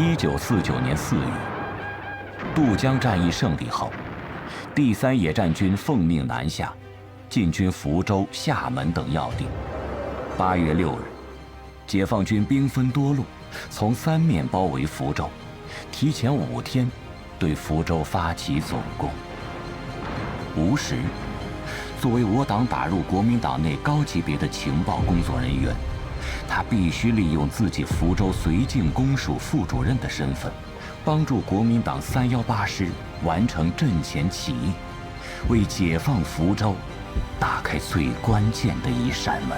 1949年4月，渡江战役胜利后，第3野战军奉命南下，进军福州、厦门等要地。8月6日，解放军兵分多路，从3面包围福州，提前5天对福州发起总攻。吴石，作为我党打入国民党内高级别的情报工作人员，他必须利用自己福州绥靖公署副主任的身份，帮助国民党318师完成阵前起义，为解放福州打开最关键的一扇门。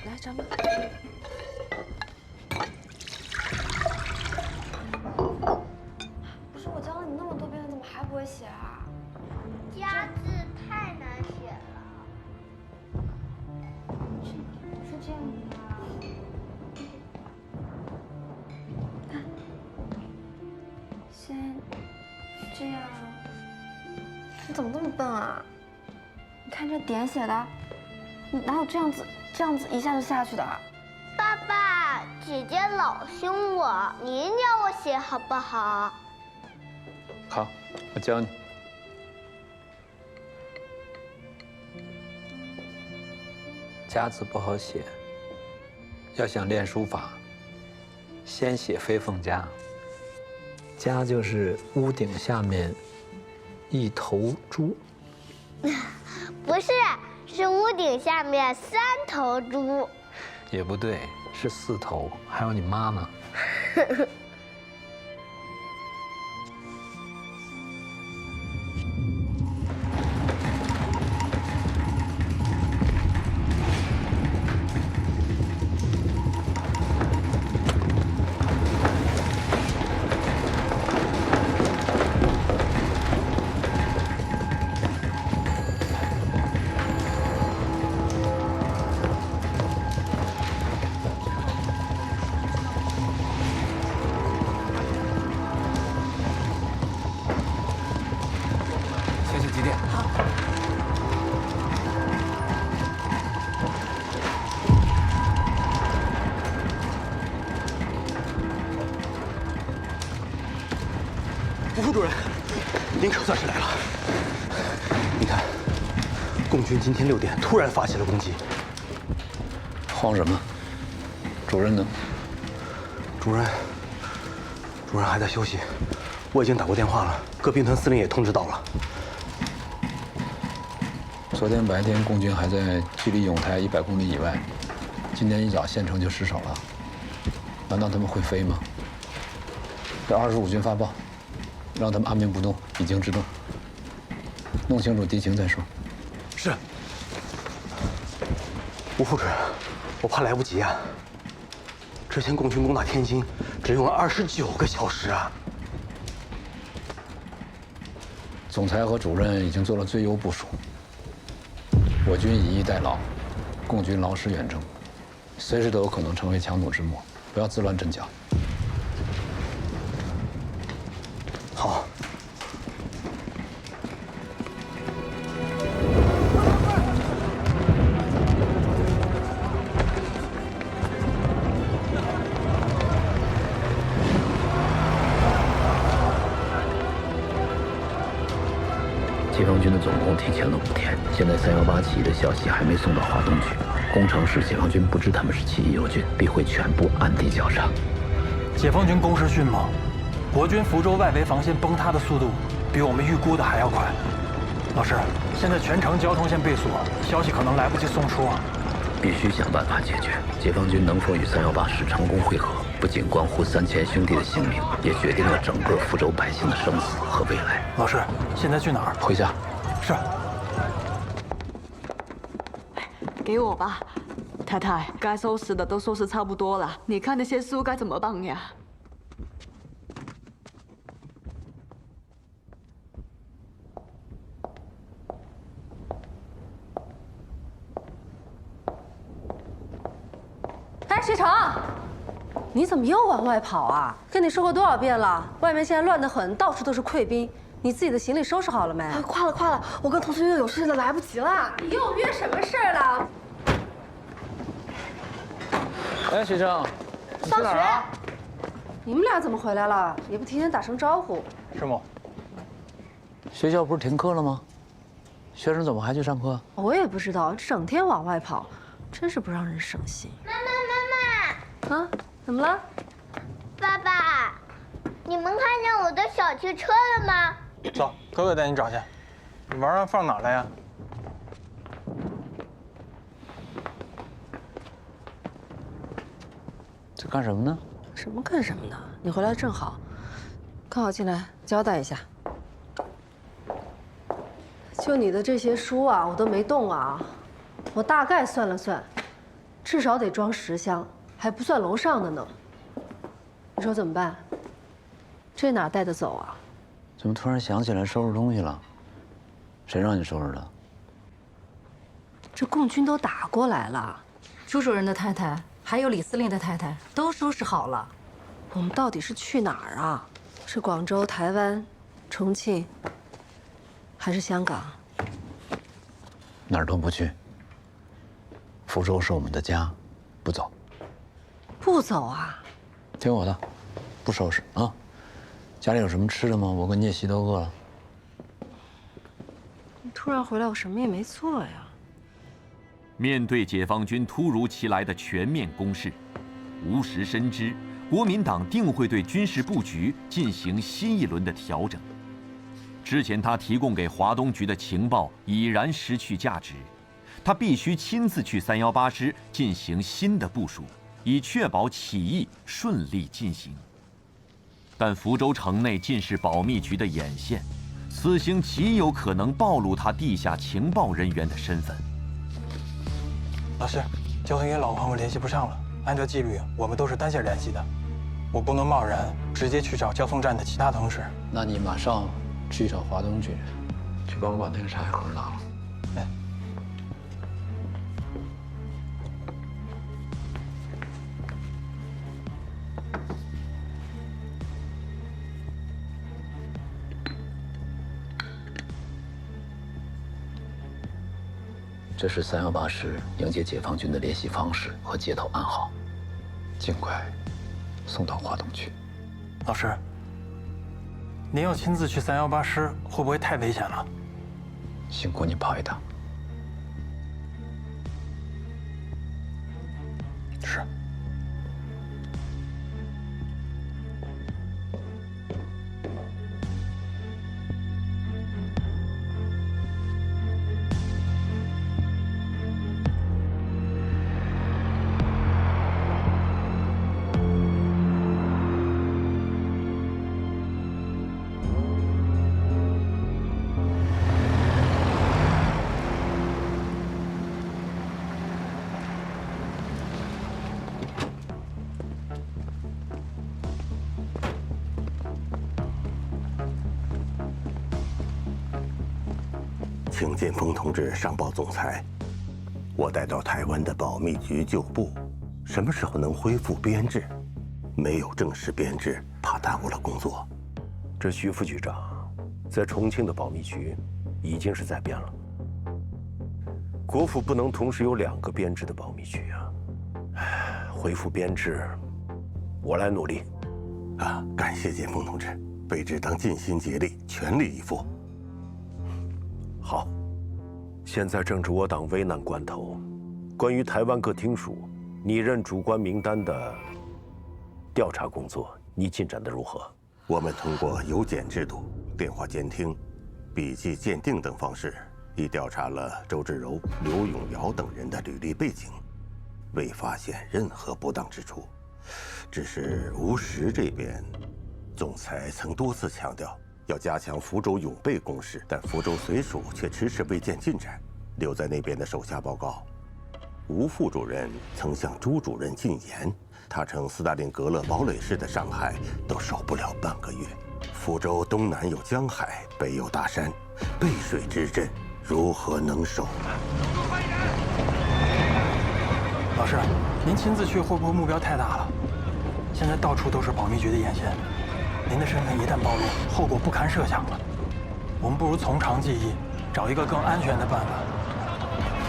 来，张妈。不是我教了你那么多遍了，怎么还不会写啊？家字太难写了。是这样的啊。看，先这样。你怎么这么笨啊？你看这点写的，你哪有这样子一下就下去的啊？爸爸，姐姐老凶我，您教我写好不好？好，我教你。家字不好写，要想练书法，先写飞凤家。家就是屋顶下面一头猪。不是，是屋顶下面3头猪。也不对，是4头，还有你妈呢。先去集电。好。吴副主任，您可算是来了。你看，共军今天6点突然发起了攻击。慌什么？主任呢？主任还在休息，我已经打过电话了，各兵团司令也通知到了。昨天白天共军还在距离永泰100公里以外，今天一早县城就失守了。难道他们会飞吗？给25军发报，让他们按兵不动，以静制动，弄清楚敌情再说。是。吴副主任，我怕来不及啊。之前共军攻打天津，只用了29个小时啊。总裁和主任已经做了最优部署，我军以逸待劳，共军劳师远征，随时都有可能成为强弩之末，不要自乱阵脚。好。解放军的总攻提前了5天，现在318起义的消息还没送到华东去。攻城时，解放军不知他们是起义友军，必会全部暗地绞杀。解放军攻势迅猛，国军福州外围防线崩塌的速度比我们预估的还要快。老师，现在全城交通线被锁，消息可能来不及送出啊。必须想办法解决。解放军能否与318师成功会合，不仅关乎3000兄弟的性命，也决定了整个福州百姓的生死和未来。老师，现在去哪儿？回家。是。给我吧，太太，该收拾的都收拾差不多了，你看那些书该怎么办呀？哎，学成，你怎么又往外跑啊？跟你说过多少遍了，外面现在乱得很，到处都是溃兵。你自己的行李收拾好了没？快了快了，我跟同学约有事了，来不及了。你又约什么事儿了？哎，学生，你去哪儿啊？你们俩怎么回来了？也不提前打声招呼。师母，学校不是停课了吗？学生怎么还去上课？我也不知道，整天往外跑，真是不让人省心。妈妈，啊，怎么了？爸爸，你们看见我的小汽车了吗？走，哥哥带你找去。你玩意放哪了呀？这干什么呢？什么干什么呢？你回来正好，刚好进来交代一下。就你的这些书啊，我都没动啊。我大概算了算，至少得装10箱，还不算楼上的呢。你说怎么办？这哪带得走啊？怎么突然想起来收拾东西了？谁让你收拾的？这共军都打过来了，朱主任的太太还有李司令的太太都收拾好了。我们到底是去哪儿啊？是广州、台湾、重庆，还是香港？哪儿都不去。福州是我们的家，不走。不走啊？听我的，不收拾啊！家里有什么吃的吗？我跟聂西都饿了。你突然回来，我什么也没做呀。面对解放军突如其来的全面攻势，吴石深知国民党定会对军事布局进行新一轮的调整。之前他提供给华东局的情报已然失去价值，他必须亲自去318师进行新的部署，以确保起义顺利进行。但福州城内尽是保密局的眼线，此行极有可能暴露他地下情报人员的身份。老师，交通员老朋友联系不上了。按照纪律，我们都是单线联系的，我不能贸然直接去找交通站的其他同事。那你马上去找华东局，去帮我把那个茶叶盒拿了。哎。这是318师迎接解放军的联系方式和接头暗号，尽快送到华东去。老师，您要亲自去318师，会不会太危险了？辛苦你跑一趟。是。请建峰同志上报总裁，我带到台湾的保密局旧部，什么时候能恢复编制？没有正式编制，怕耽误了工作。这徐副局长，在重庆的保密局已经是在编了。国府不能同时有2个编制的保密局啊！恢复编制，我来努力。啊，感谢建峰同志，卑职当尽心竭力，全力以赴。好，现在正值我党危难关头，关于台湾各厅属拟任主官名单的调查工作，你进展得如何？我们通过邮检制度、电话监听、笔迹鉴定等方式，已调查了周志柔、刘永尧等人的履历背景，未发现任何不当之处。只是吴石这边，总裁曾多次强调要加强福州永备攻势，但福州绥署却迟迟未见进展。留在那边的手下报告，吴副主任曾向朱主任进言，他称斯大林格勒堡垒式的伤害都守不了半个月。福州东南有江海，北有大山，背水之阵如何能守呢？老师，您亲自去会不会目标太大了？现在到处都是保密局的眼线，您的身份一旦暴露，后果不堪设想了。我们不如从长计议，找一个更安全的办法。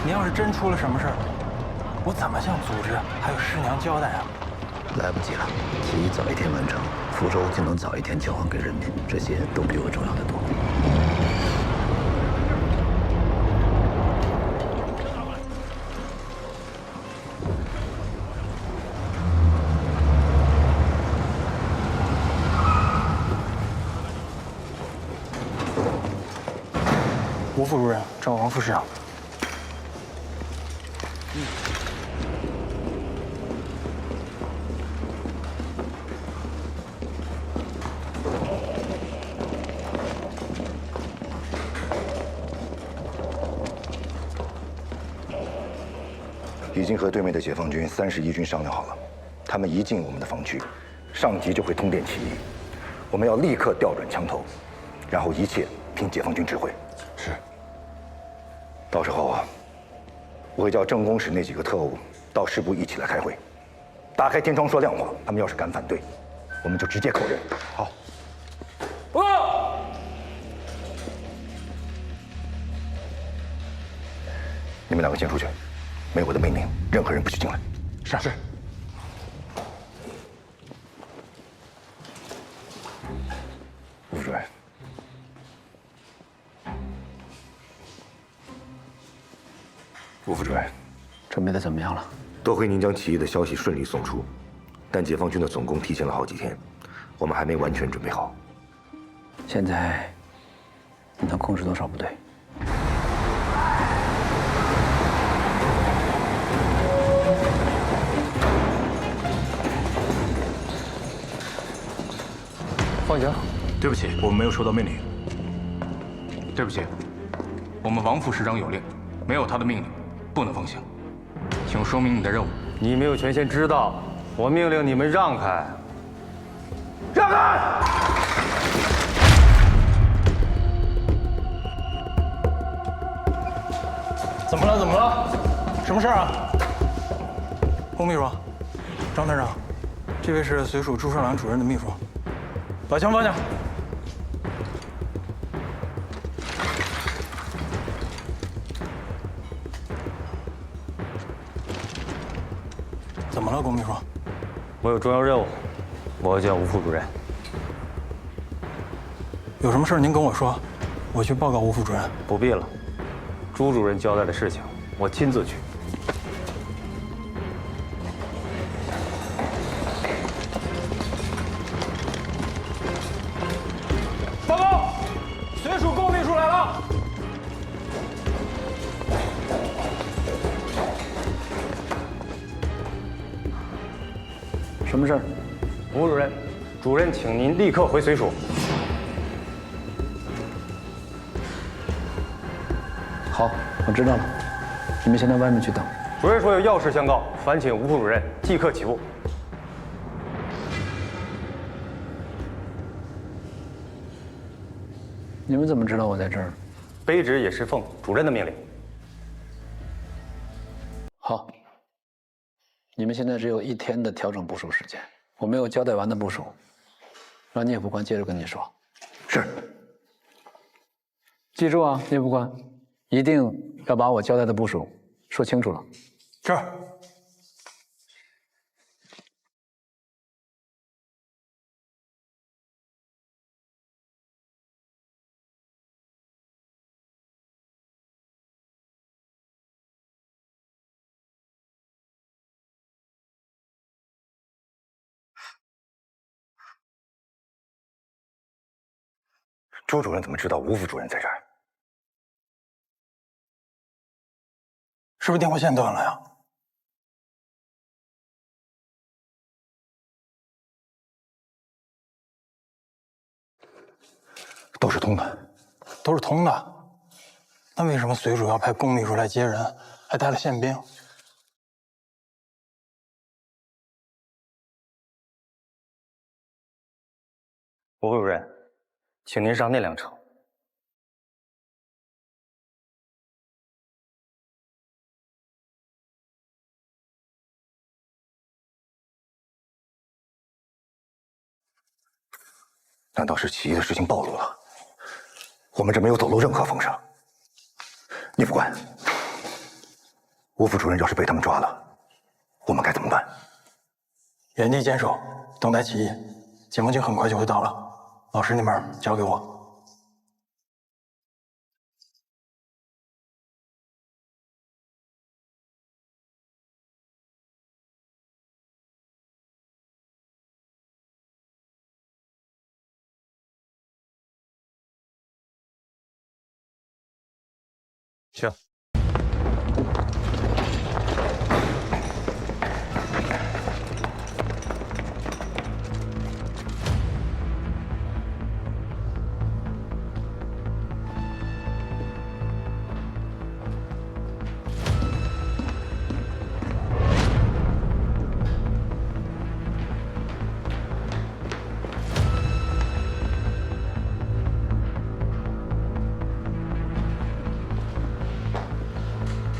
您要是真出了什么事儿，我怎么向组织还有师娘交代啊？来不及了，起义早一天完成，福州就能早一天交还给人民，这些都比我重要的多。吴副主任找王副师长。已经和对面的解放军31军商量好了，他们一进我们的防区，上级就会通电起义，我们要立刻调转枪头，然后一切听解放军指挥。是。到时候啊，我会叫政工室那几个特务到师部一起来开会，打开天窗说亮话。他们要是敢反对，我们就直接扣人。好。报告。你们两个先出去。没我的命令，任何人不许进来。是。吴副主任，吴副主任，准备的怎么样了？夺回宁江起义的消息顺利送出，但解放军的总攻提前了好几天，我们还没完全准备好。现在你能控制多少部队？放行。对不起，我们没有收到命令。对不起，我们王副师长有令，没有他的命令，不能放行。请说明你的任务。你没有权限知道，我命令你们让开。让开！怎么了？怎么了？什么事儿啊？洪秘书，张团长，这位是随署朱顺良主任的秘书。把枪放下。怎么了，龚秘书？我有重要任务，我要见吴副主任。有什么事您跟我说，我去报告吴副主任。不必了，朱主任交代的事情，我亲自去。报告，随署龚秘书来了。什么事儿？吴主任，主任请您立刻回随署。好，我知道了。你们先到外面去等。主任说有要事相告，烦请吴副主任即刻起步。你们怎么知道我在这儿？卑职也是奉主任的命令。好，你们现在只有1天的调整部署时间。我没有交代完的部署，让聂副官接着跟你说。是。记住啊，聂副官，一定要把我交代的部署说清楚了。是。朱主任怎么知道吴副主任在这儿？是不是电话线断了呀？都是通的，都是通的。那为什么随署要派龚秘书来接人，还带了宪兵？吴副主任，请您上那辆车。难道是起义的事情暴露了？我们这没有走漏任何风声。你副官，吴副主任要是被他们抓了，我们该怎么办？原地坚守，等待起义。解放军很快就会到了。老师，那边交给我。 行。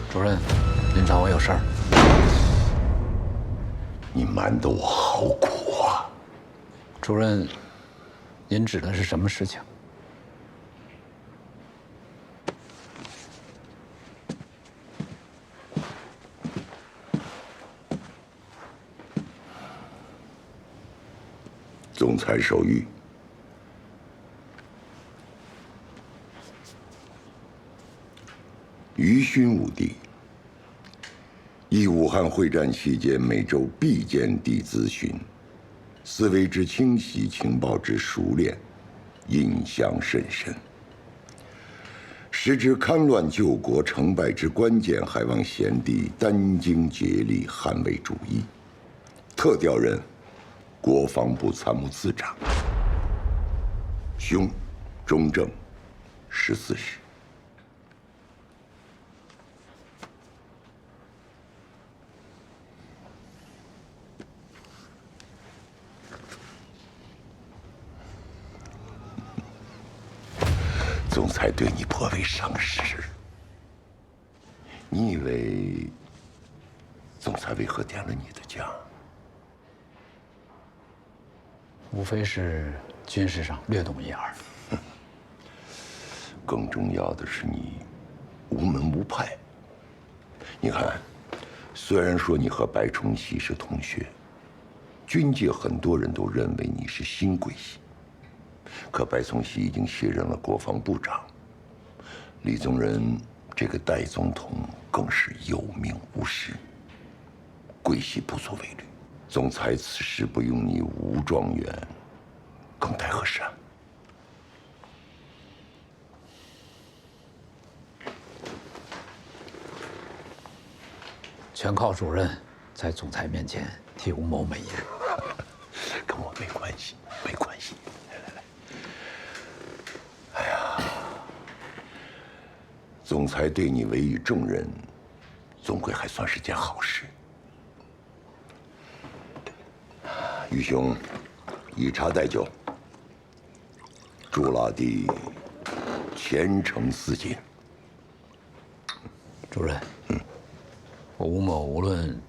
主任，您找我有事儿。你瞒得我好苦啊！主任，您指的是什么事情？总裁手谕。 于勋武帝依武汉会战期间每周必见地咨询，思维之清晰，情报之熟练，印象甚深。时之戡乱救国成败之关键，还望贤弟殚精竭力捍卫主义。特调任国防部参谋次长，兄，中正14时。 总裁对你颇为赏识，你以为总裁为何点了你的奖？无非是军事上略懂一二。更重要的是你无门无派。你看，虽然说你和白崇禧是同学，军界很多人都认为你是新桂系。 可白崇禧已经卸任了国防部长，李宗仁这个代总统更是有名无实，桂系不足为虑。总裁此时不用你吴状元，更待何时啊？全靠主任在总裁面前替吴某美言，跟我没关系，没关系。 总裁对你委以重任，总归还算是件好事。于兄，以茶代酒，祝老弟前程似锦。主任，我吴某无论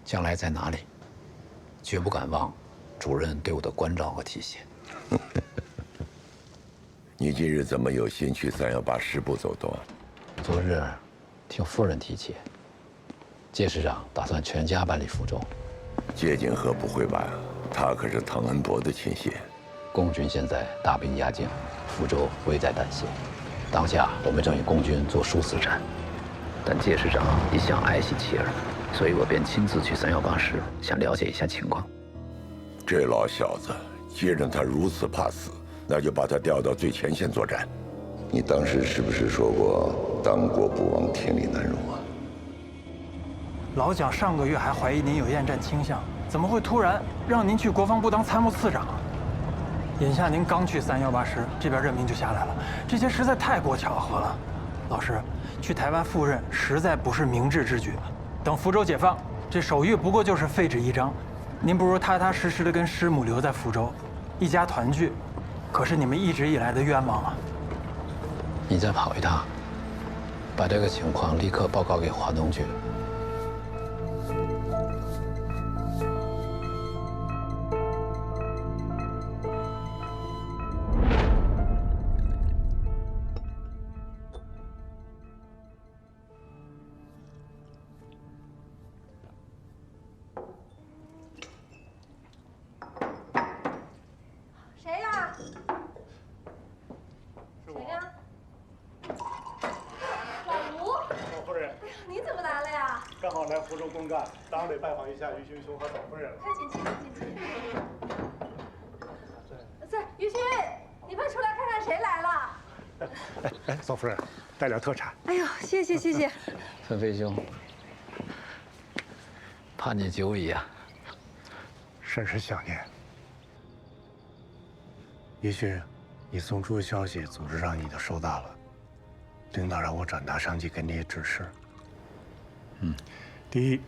将来在哪里，绝不敢忘主任对我的关照和提携。你今日怎么有心去318师部走动？昨日听夫人提起，介师长打算全家搬离福州。介景和不会吧？他可是唐恩伯的亲信。共军现在大兵压境，福州危在旦夕。当下我们正与共军做殊死战，但介师长一向爱惜妻儿，所以我便亲自去318师，想了解一下情况。这老小子，既然他如此怕死，那就把他调到最前线作战。你当时是不是说过“当国不忘，天理难容”啊？老蒋上个月还怀疑您有厌战倾向，怎么会突然让您去国防部当参谋次长？眼下您刚去318师，这边任命就下来了，这些实在太过巧合了。老师，去台湾赴任实在不是明智之举。等福州解放，这手谕不过就是废纸一张，您不如踏踏实实的跟师母留在福州，一家团聚，可是你们一直以来的愿望啊。你再跑一趟，把这个情况立刻报告给华东去。来福州公干，当然得拜访一下于勋兄和嫂夫人了。快请进，请进。于勋，你快出来看看谁来了。哎，嫂夫人，带点特产。哎呦，谢谢谢谢。纷飞兄，盼你久矣啊，甚是想念。于勋，你送出的消息，组织上已经收到了，领导让我转达上级给你的指示。第一，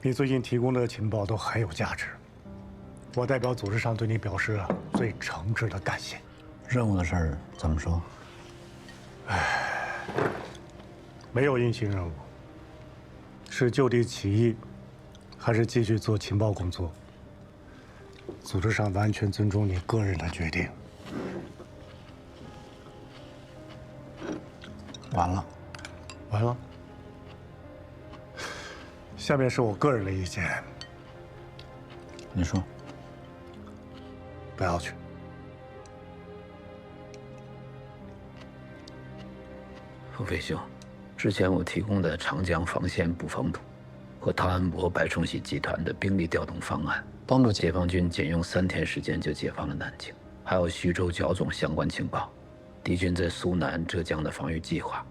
你最近提供的情报都很有价值，我代表组织上对你表示最诚挚的感谢。任务的事儿怎么说？没有硬性任务，是就地起义，还是继续做情报工作？组织上完全尊重你个人的决定。完了，完了。下面是我个人的意见。你说。不要去。冯飞兄，之前我提供的长江防线布防图和汤恩伯、白崇禧集团的兵力调动方案，帮助解放军仅用3天时间就解放了南京，还有徐州剿总相关情报，敌军在苏南、浙江的防御计划，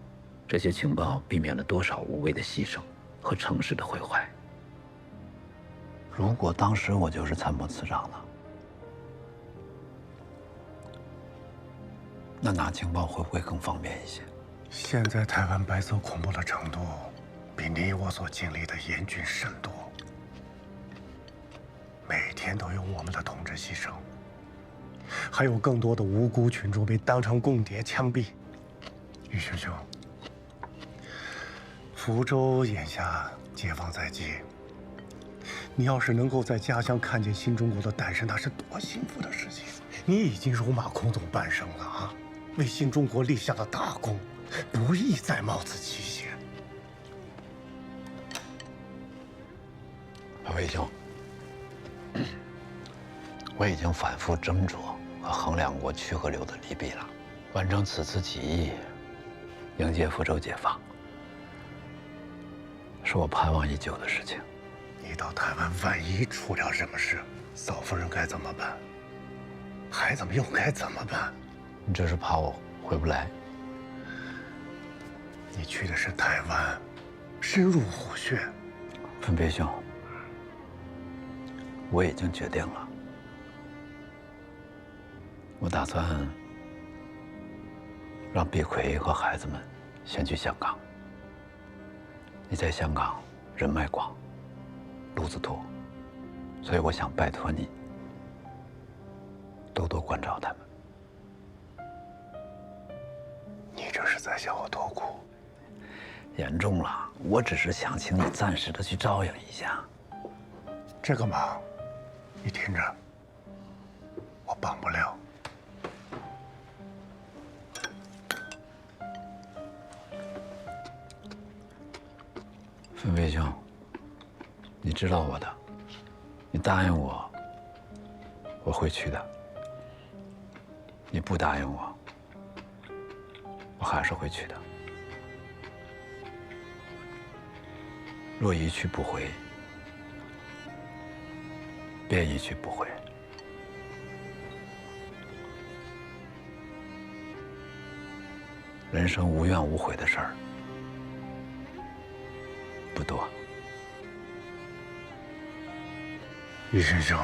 这些情报避免了多少无谓的牺牲和城市的毁坏。如果当时我就是参谋次长呢？那拿情报会不会更方便一些？现在台湾白色恐怖的程度，比你我所经历的严峻甚多。每天都有我们的同志牺牲，还有更多的无辜群众被当成共谍枪毙。于兄兄，福州眼下解放在即，你要是能够在家乡看见新中国的诞生，那是多幸福的事情！你已经戎马孔总半生了啊，为新中国立下了大功，不宜再冒此奇险。魏兄，我已经反复斟酌和衡量过曲和流的利弊了。完成此次起义，迎接福州解放，是我盼望已久的事情。你到台湾，万一出了什么事，嫂夫人该怎么办？孩子们又该怎么办？你这是怕我回不来？你去的是台湾，深入虎穴。分别兄，我已经决定了，我打算让毕奎和孩子们先去香港。你在香港人脉广，路子多，所以我想拜托你多多关照他们。你这是在向我托孤？严重了，我只是想请你暂时的去照应一下。这个忙，你听着，我帮不了。分飞兄，你知道我的，你答应我，我会去的；你不答应我，我还是会去的。若一去不回，便一去不回。人生无怨无悔的事儿不多。于先生，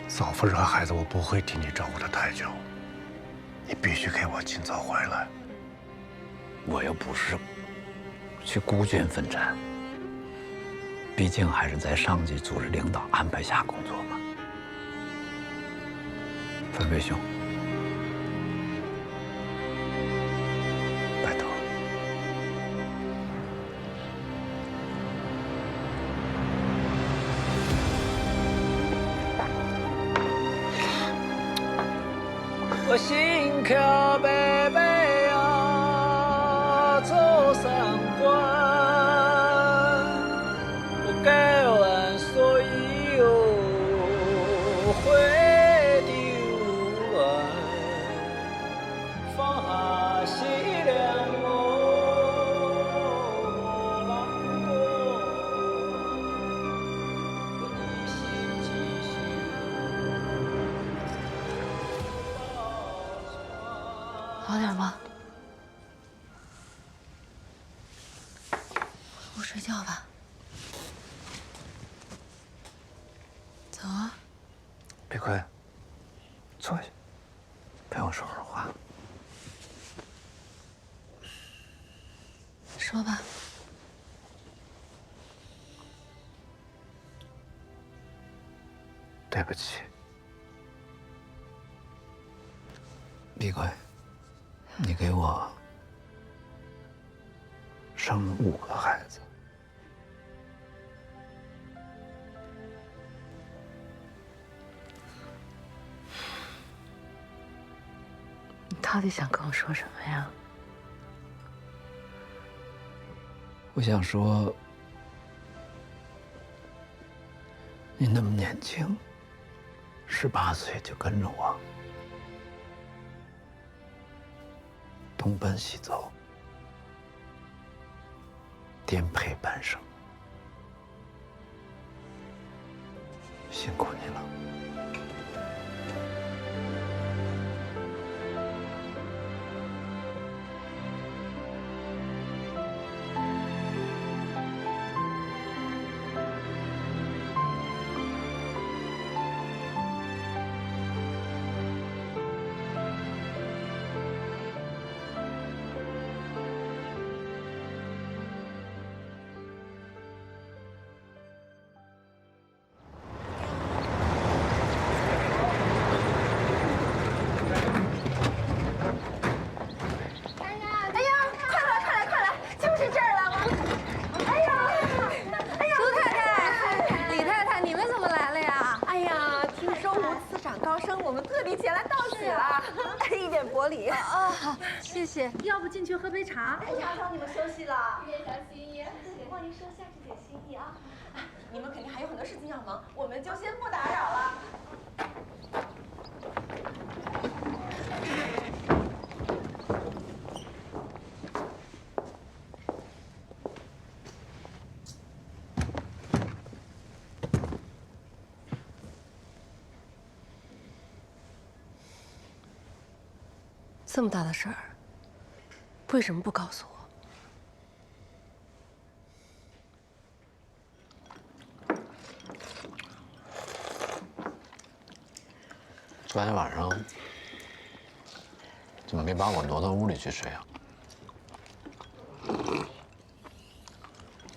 嫂夫人和孩子，我不会替你照顾得太久，你必须给我尽早回来。我又不是去孤军奋战，毕竟还是在上级组织领导安排下工作嘛。分飞兄，拜托。我心跳贝贝啊，走三关，我改完所有回的弯，放下西凉路，我睡觉吧。走啊。李逵，坐下，陪我说会儿话。说吧。对不起，李逵，你给我生了5个孩子。你到底想跟我说什么呀？我想说，你那么年轻，18岁就跟着我东奔西走，颠沛半生，辛苦你了。谢谢，要不进去喝杯茶？打扰你们休息了。别小心意，帮您收下这点心意啊。你们肯定还有很多事情要忙，我们就先不打扰了。这么大的事儿，为什么不告诉我？昨天晚上怎么没把我挪到屋里去睡啊？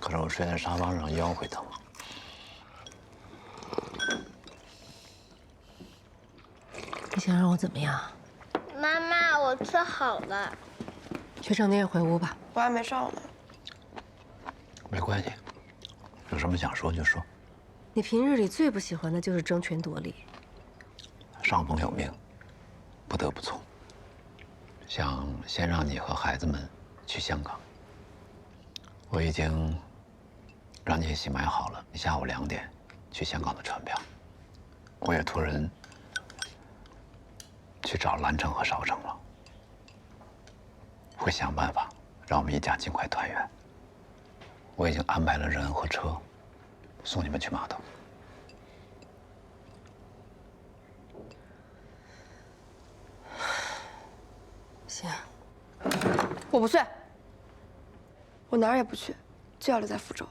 可是我睡在沙发上腰会疼。你想让我怎么样？妈妈，我吃好了。学成，你也回屋吧。我还没上呢。没关系，有什么想说就说。你平日里最不喜欢的就是争权夺利。上峰有命，不得不从。想先让你和孩子们去香港。我已经让你一起买好了下午2点去香港的船票。我也托人去找兰城和邵城了，会想办法让我们一家尽快团圆。我已经安排了人和车送你们去码头。行，我不去，我哪儿也不去，就要留在福州。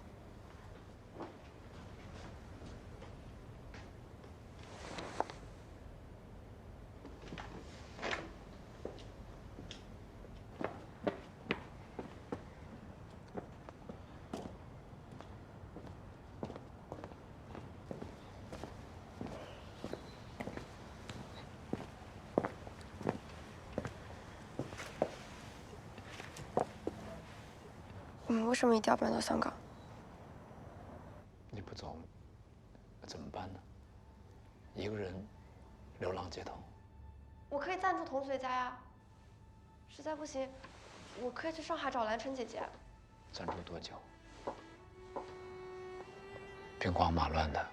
我们为什么一定要搬到香港？你不走，怎么办呢？一个人流浪街头。我可以暂住同学家呀。实在不行，我可以去上海找兰城姐姐。暂住多久？兵荒马乱的，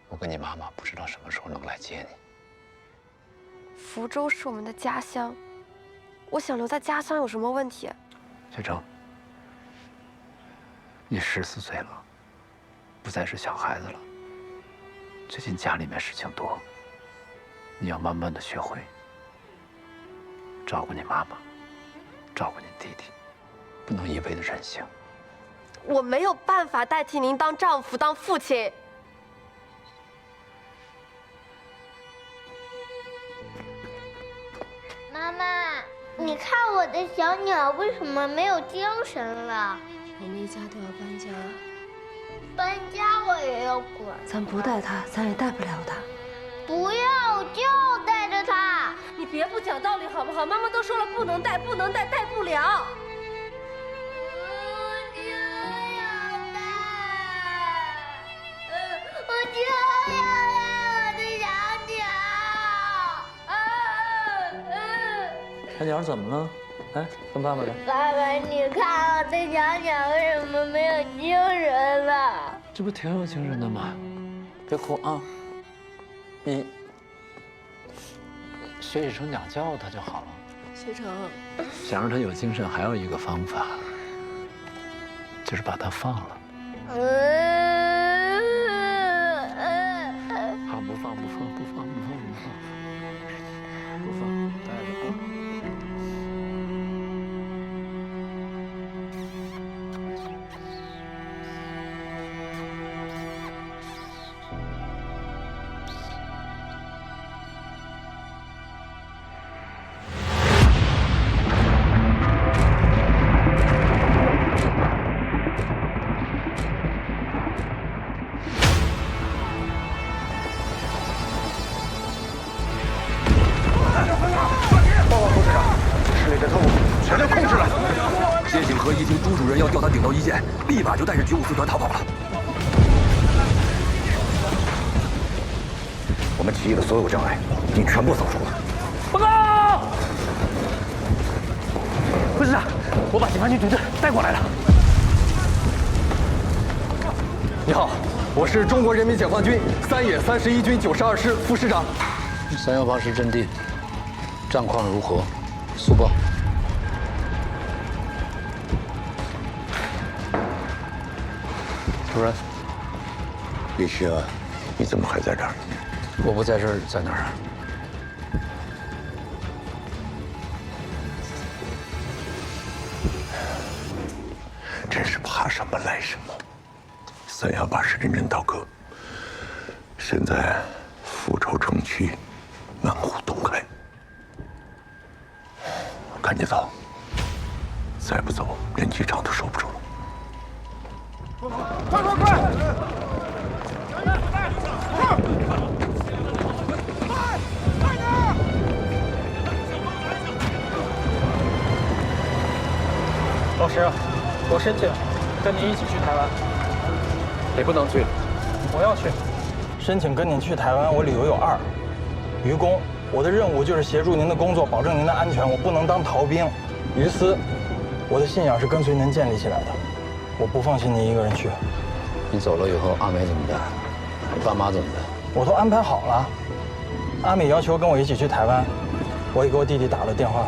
我跟你妈妈不知道什么时候能来接你。福州是我们的家乡，我想留在家乡有什么问题？学成，你14岁了，不再是小孩子了。最近家里面事情多，你要慢慢的学会照顾你妈妈，照顾你弟弟，不能一味的任性。我没有办法代替您当丈夫、当父亲。妈妈，你看我的小鸟为什么没有精神了？我们一家都要搬家，搬家我也要管。咱不带他，咱也带不了他。不要，我就要带着它。你别不讲道理好不好？妈妈都说了不能带，不能带，带不了。我就要带我的小鸟。小鸟怎么了？来，跟爸爸来。爸爸，你看我的小鸟为什么没有精神了？这不挺有精神的吗？别哭啊！你学几声鸟叫，它就好了。学成，想让它有精神，还有一个方法，就是把它放了。好，不放，不放，不放，不放，不放，不放，带着啊。谢景和一听朱主任要调他顶到一线，立马就带着举武四团逃跑了。我们起义的所有障碍已经全部扫除了。报告，副师长，我把解放军独队带过来了。你好，我是中国人民解放军3野31军92师副师长。318师阵地战况如何？速报。主任，李迅啊，你怎么还在这儿？我不在这儿，在哪儿啊？真是怕什么来什么。318是认真倒戈，现在福州城区门户洞开，赶紧走，再不走，连机场都守不住了。快快快！老师，我申请跟您一起去台湾。你不能去。我要去。申请跟您去台湾，我理由有2：于公，我的任务就是协助您的工作，保证您的安全，我不能当逃兵；于私，我的信仰是跟随您建立起来的，我不放心您一个人去。你走了以后，阿美怎么办？你爸妈怎么办？我都安排好了。阿美要求跟我一起去台湾，我也给我弟弟打了电话，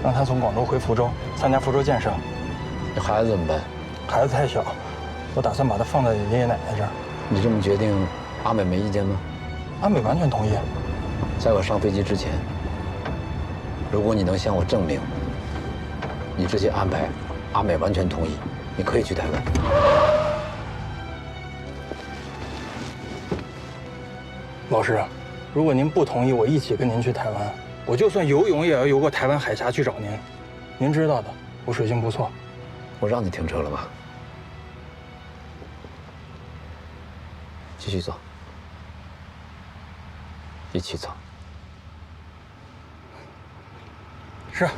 让他从广州回福州参加福州建设。你孩子怎么办？孩子太小，我打算把他放在爷爷奶奶这儿。你这么决定，阿美没意见吗？阿美完全同意。在我上飞机之前，如果你能向我证明你这些安排，阿美完全同意，你可以去台湾。老师，如果您不同意我一起跟您去台湾，我就算游泳也要游过台湾海峡去找您。您知道的，我水性不错。我让你停车了吧？继续走，一起走。是。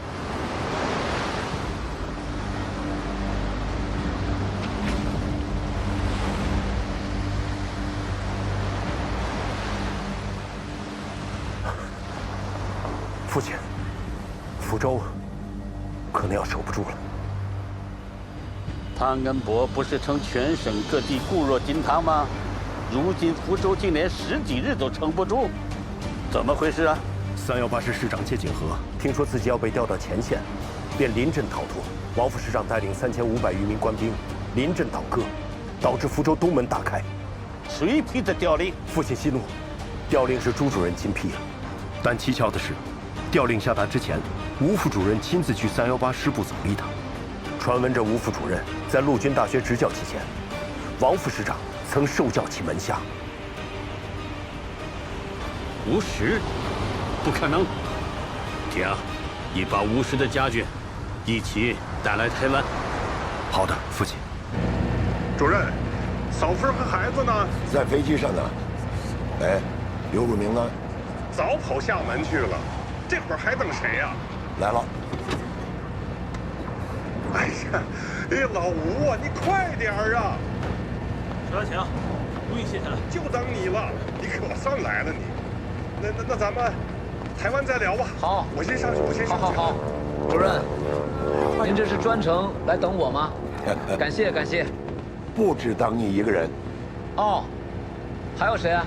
父亲，福州可能要守不住了。汤恩伯不是称全省各地固若金汤吗？如今福州竟连10几日都撑不住，怎么回事啊？318师师长谢景和听说自己要被调到前线，便临阵逃脱。王副师长带领3500余名官兵临阵倒戈，导致福州东门大开。谁批的调令？父亲息怒，调令是朱主任亲批的。但蹊跷的是，调令下达之前，吴副主任亲自去318师部总理他。传闻这吴副主任在陆军大学执教期间，王副师长曾受教其门下。吴石，不可能！田，你把吴石的家眷一起带来台湾。好的，父亲。主任，嫂夫人和孩子呢？在飞机上呢。哎，刘汝明呢？早跑厦门去了，这会儿还等谁呀？来了。哎呀，老吴啊，你快点儿啊！少请，不用谢谢了。就等你了，你可算来了你。那咱们台湾再聊吧。好，我先上去，好，主任，您这是专程来等我吗？感谢。不只等你一个人。哦，还有谁啊？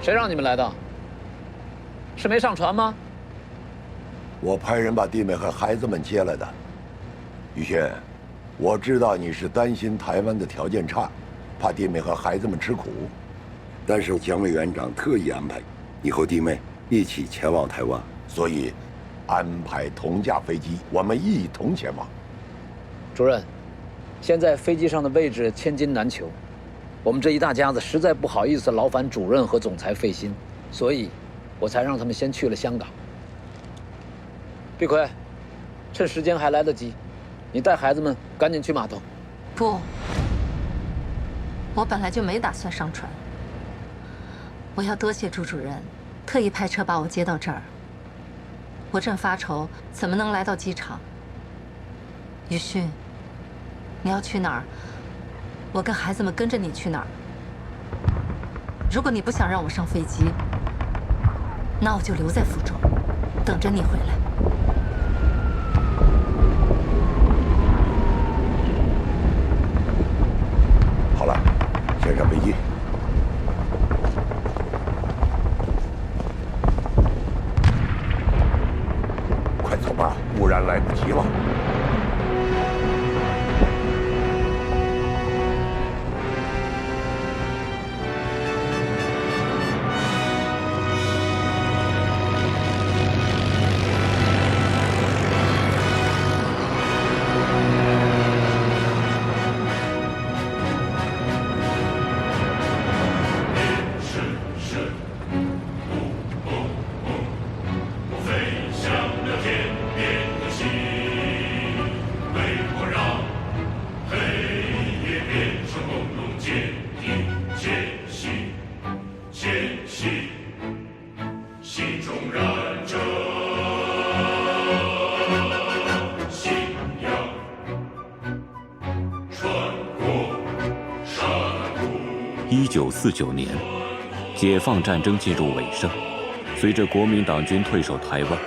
谁让你们来的？是没上船吗？我派人把弟妹和孩子们接来的。于轩，我知道你是担心台湾的条件差，怕弟妹和孩子们吃苦，但是蒋委员长特意安排你和弟妹一起前往台湾，所以安排同架飞机，我们一同前往。主任，现在飞机上的位置千金难求。我们这一大家子实在不好意思劳烦主任和总裁费心，所以，我才让他们先去了香港。碧奎，趁时间还来得及，你带孩子们赶紧去码头。不，我本来就没打算上船。我要多谢朱主任，特意派车把我接到这儿。我正发愁怎么能来到机场。宇勋，你要去哪儿？我跟孩子们跟着你去哪儿？如果你不想让我上飞机，那我就留在福州，等着你回来。好了，先上飞机。快走吧，不然来不及了。1949年，解放战争进入尾声，随着国民党军退守台湾，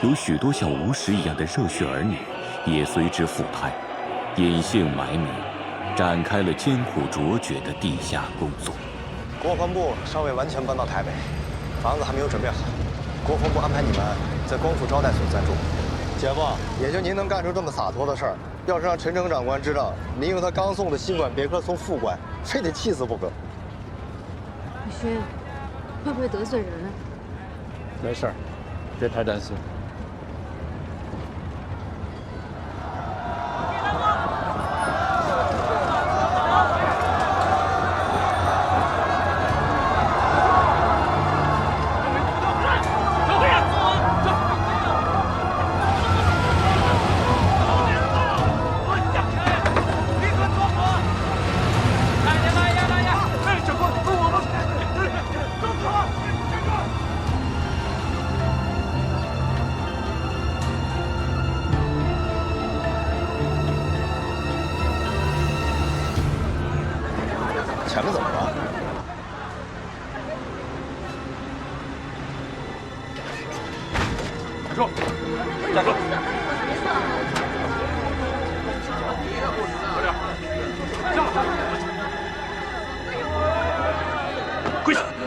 有许多像吴石一样的热血儿女也随之赴台，隐姓埋名，展开了艰苦卓绝的地下工作。国防部尚未完全搬到台北，房子还没有准备好，国防部安排你们在光复招待所暂住。姐夫，也就您能干出这么洒脱的事儿，要是让陈诚长官知道您用他刚送的新款别克送副官，非得气死不可。宇勋，会不会得罪人？没事儿，别太担心。前面怎么了？站住！站住！快点！下！跪下！